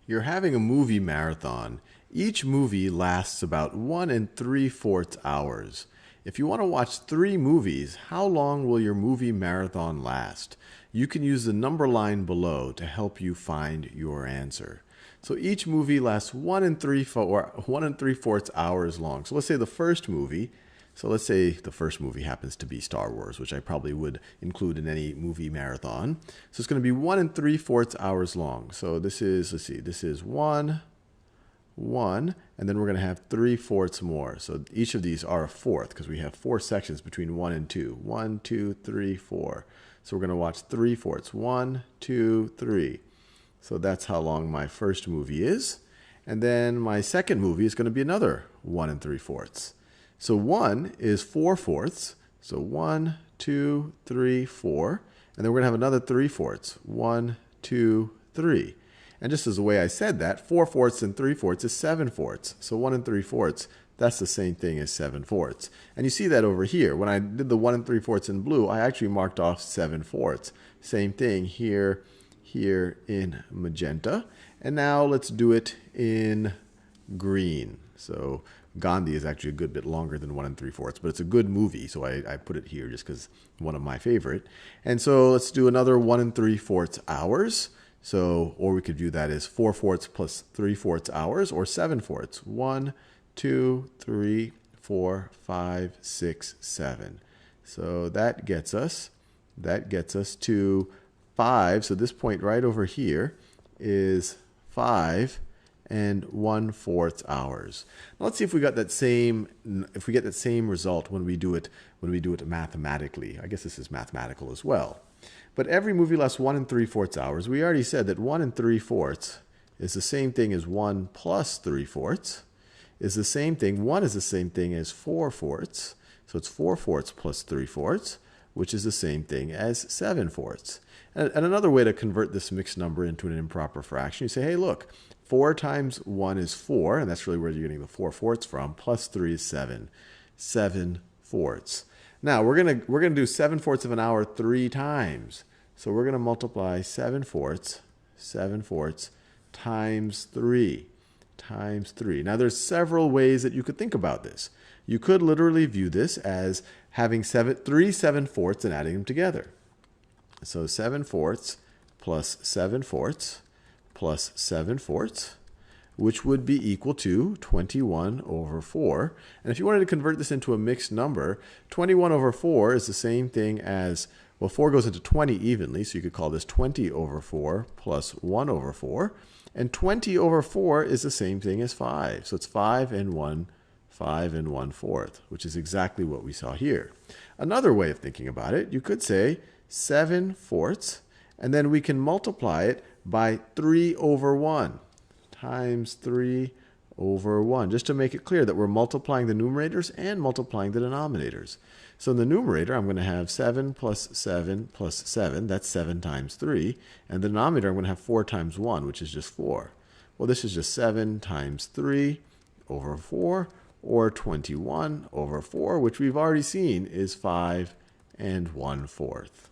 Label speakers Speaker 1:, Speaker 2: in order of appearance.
Speaker 1: You're having a movie marathon. Each movie lasts about 1 3/4 hours. If you want to watch 3 movies, how long will your movie marathon last? You can use the number line below to help you find your answer. So each movie lasts 1 3/4 hours long. So let's say the first movie. So let's say the first movie happens to be Star Wars, which I probably would include in any movie marathon. So it's going to be 1 3/4 hours long. So this is, let's see, this is 1, and then we're going to have 3/4 more. So each of these are a fourth because we have 4 sections between 1 and 2. 1, 2, 3, 4. So we're going to watch 3/4. 1, 2, 3. So that's how long my first movie is. And then my second movie is going to be another 1 3/4. So 1 is 4/4. So 1, 2, 3, 4. And then we're going to have another 3/4. 1, 2, 3. And just as the way I said that, 4/4 and 3/4 is 7/4. So 1 3/4, that's the same thing as 7/4. And you see that over here. When I did the 1 3/4 in blue, I actually marked off 7/4. Same thing here in magenta. And now let's do it in green. So Gandhi is actually a good bit longer than 1 3/4, but it's a good movie, so I put it here just because one of my favorite. And so let's do another 1 3/4 hours. So, or we could view that as 4/4 plus 3/4 hours, or 7/4. 1, 2, 3, 4, 5, 6, 7. So that gets us to 5. So this point right over here is 5 1/4 hours. Now let's see if we got that same result when we do it mathematically. I guess this is mathematical as well. But every movie lasts 1 3/4 hours. We already said that 1 3/4 is the same thing as 1 plus 3/4 is the same thing. 1 is the same thing as 4/4. So it's 4/4 plus 3/4, which is the same thing as 7/4. And another way to convert this mixed number into an improper fraction, you say, hey, look, 4 times 1 is 4, and that's really where you're getting the 4/4 from, plus 3 is 7. 7/4. Now, we're gonna do 7/4 of an hour 3 times. So we're going to multiply 7/4 times 3 times 3. Now, there's several ways that you could think about this. You could literally view this as having 3 7/4 and adding them together. So 7/4 plus 7/4 plus 7/4, which would be equal to 21/4. And if you wanted to convert this into a mixed number, 21/4 is the same thing as, well, 4 goes into 20 evenly, so you could call this 20/4 plus 1/4. And 20/4 is the same thing as 5. So it's 5 1/4, which is exactly what we saw here. Another way of thinking about it, you could say 7/4, and then we can multiply it by 3/1 times 3/1, just to make it clear that we're multiplying the numerators and multiplying the denominators. So in the numerator, I'm going to have 7 plus 7 plus 7. That's 7 times 3. And the denominator, I'm going to have 4 times 1, which is just 4. Well, this is just 7 times 3/4, or 21/4, which we've already seen is 5 1/4.